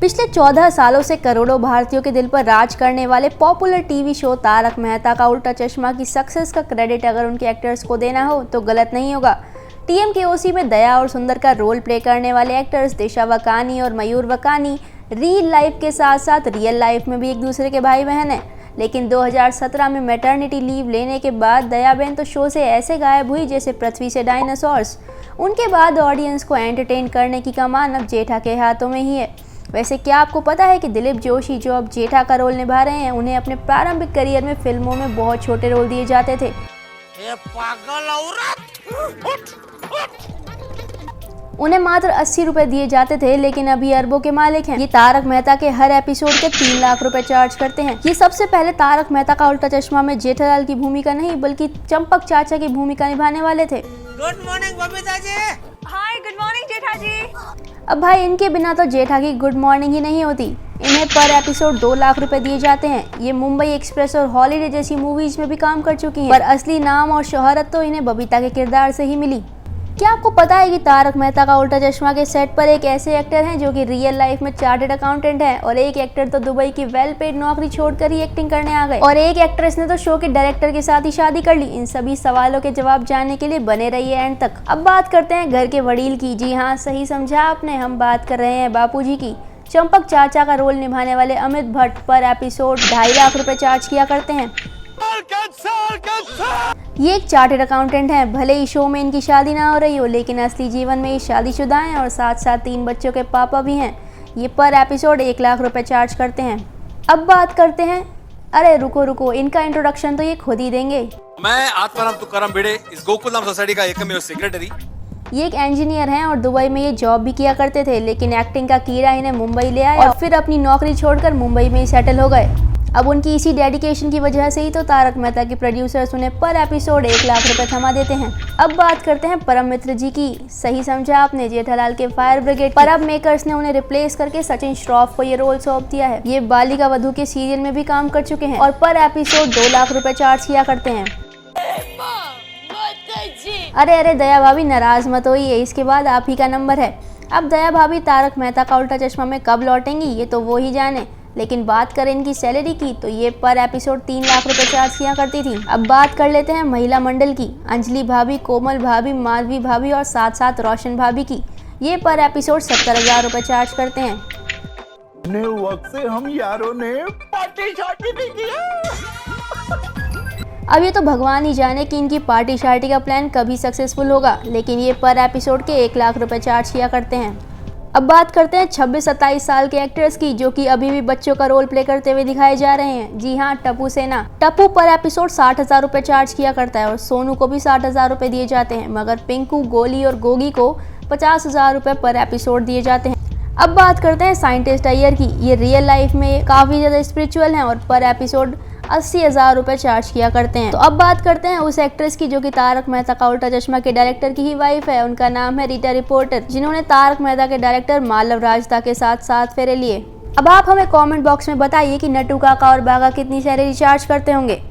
पिछले 14 सालों से करोड़ों भारतीयों के दिल पर राज करने वाले popular TV show Taarak Mehta Ka Ooltah चश्मा की सक्सेस का क्रेडिट अगर उनके एक्टर्स को देना हो तो गलत नहीं होगा। TMKOC में दया और सुंदर का रोल प्ले करने वाले एक्टर्स दिशा वकानी और मयूर वकानी रियल लाइफ के साथ साथ रियल लाइफ में भी एक दूसरे के भाई बहन हैं। लेकिन 2017 में मैटरनिटी लीव लेने के बाद दयाबेन तो शो से ऐसे गायब हुई जैसे पृथ्वी से डायनासोर्स। उनके बाद ऑडियंस को एंटरटेन करने की कमान अब जेठा के हाथों में ही है। वैसे क्या आपको पता है कि दिलीप जोशी जो अब जेठा का रोल निभा रहे हैं, उन्हें अपने प्रारंभिक करियर में फिल्मों में बहुत छोटे रोल दिए जाते थे। ये पागल औरत! उन्हें मात्र 80 रुपए दिए जाते थे, लेकिन अभी अरबों के मालिक हैं। ये तारक मेहता के हर एपिसोड के 3 लाख रुपए चार्ज करते हैं। ये सबसे पहले तारक मेहता का उल्टा चश्मा में जेठालाल की भूमिका नहीं बल्कि चंपक चाचा की भूमिका निभाने वाले थे। Good morning Babita ji. हाय, गुड मॉर्निंग जेठा जी। अब भाई इनके बिना तो जेठा की गुड मॉर्निंग ही नहीं होती। इन्हें पर एपिसोड 2 लाख रुपए दिए जाते हैं। ये मुंबई एक्सप्रेस और हॉलीडे जैसी मूवीज में भी काम कर चुकी हैं, पर असली नाम और शोहरत तो इन्हें बबीता के किरदार से ही मिली। क्या आपको पता है कि तारक मेहता का उल्टा चश्मा के सेट पर एक ऐसे एक्टर हैं जो कि रियल लाइफ में चार्टर्ड अकाउंटेंट हैं, और एक एक्टर तो दुबई की वेल पेड नौकरी छोड़कर ही एक्टिंग करने आ गए, और एक एक्ट्रेस ने तो शो के डायरेक्टर के साथ ही शादी कर ली। इन सभी सवालों के जवाब जानने के लिए बने रहिए एंड तक। अब बात करते हैं घर के वडील की। जी हाँ, सही समझा आपने, हम बात कर रहे हैं बापूजी की। चंपक चाचा का रोल निभाने वाले अमित भट्ट पर एपिसोड 2.5 लाख रुपए चार्ज किया करते हैं। ये एक चार्टर्ड अकाउंटेंट हैं। भले ही शो में इनकी शादी ना हो रही हो, लेकिन असली जीवन में ये शादीशुदा हैं और साथ साथ 3 बच्चों के पापा भी हैं। ये पर एपिसोड 1 लाख रुपए चार्ज करते हैं। अब बात करते हैं, अरे रुको, इनका इंट्रोडक्शन तो ये खुद ही देंगे। मैं आत्माराम तुकाराम भिड़े, इस गोकुल धाम सोसाइटी का एकमेव सेक्रेटरी। ये एक इंजीनियर हैं और दुबई में ये जॉब भी किया करते थे, लेकिन एक्टिंग का कीड़ा इन्हें मुंबई ले आया और फिर अपनी नौकरी छोड़कर मुंबई में ही सेटल हो गए। अब उनकी इसी डेडिकेशन की वजह से ही तो तारक मेहता के प्रोड्यूसर्स उन्हें पर एपिसोड 1 लाख रुपए थमा देते हैं। अब बात करते हैं परम मित्र जी की। सही समझा आपने, जेठालाल के फायर ब्रिगेड। पर अब मेकर्स ने उन्हें रिप्लेस करके सचिन श्रॉफ को ये रोल सौंप दिया है। ये बालिका वधू के सीरियल में भी काम कर चुके हैं और पर एपिसोड 2 लाख रुपए चार्ज किया करते हैं। अरे दया भाभी नाराज मत होइए, इसके बाद आप ही का नंबर है। अब दया भाभी तारक मेहता का उल्टा चश्मा में कब लौटेंगी ये तो वो ही जाने, लेकिन बात करें इनकी सैलरी की तो ये पर एपिसोड 3 लाख रुपए चार्ज किया करती थी। अब बात कर लेते हैं महिला मंडल की। अंजलि भाभी, कोमल भाभी, माधवी भाभी और साथ साथ रोशन भाभी की। ये पर एपिसोड 70,000 रुपए चार्ज करते हैं। वक्त से हम यारों ने पार्टी शार्टी नहीं किया। अब ये तो भगवान ही जाने कि इनकी पार्टी शार्टी का प्लान कभी सक्सेसफुल होगा, लेकिन ये पर एपिसोड के 1 लाख रुपए चार्ज किया करते हैं। अब बात करते हैं 26-27 साल के एक्टर्स की जो कि अभी भी बच्चों का रोल प्ले करते हुए दिखाए जा रहे हैं। जी हाँ, टप्पू सेना। टप्पू पर एपिसोड 60,000 रुपए चार्ज किया करता है और सोनू को भी 60,000 रुपए दिए जाते हैं, मगर पिंकू, गोली और गोगी को 50,000 रुपए पर एपिसोड दिए जाते हैं। अब बात करते हैं साइंटिस्ट अय्यर की। ये रियल लाइफ में काफ़ी ज़्यादा स्पिरिचुअल हैं और पर एपिसोड 80,000 रुपए चार्ज किया करते हैं। तो अब बात करते हैं उस एक्ट्रेस की जो कि तारक मेहता का उल्टा चश्मा के डायरेक्टर की ही वाइफ है। उनका नाम है रीटा रिपोर्टर, जिन्होंने तारक मेहता के डायरेक्टर मालव राजदा के साथ 7 फेरे लिए। अब आप हमें कमेंट बॉक्स में बताइए कि नट्टू काका और बाघा कितनी सैलरी चार्ज करते होंगे।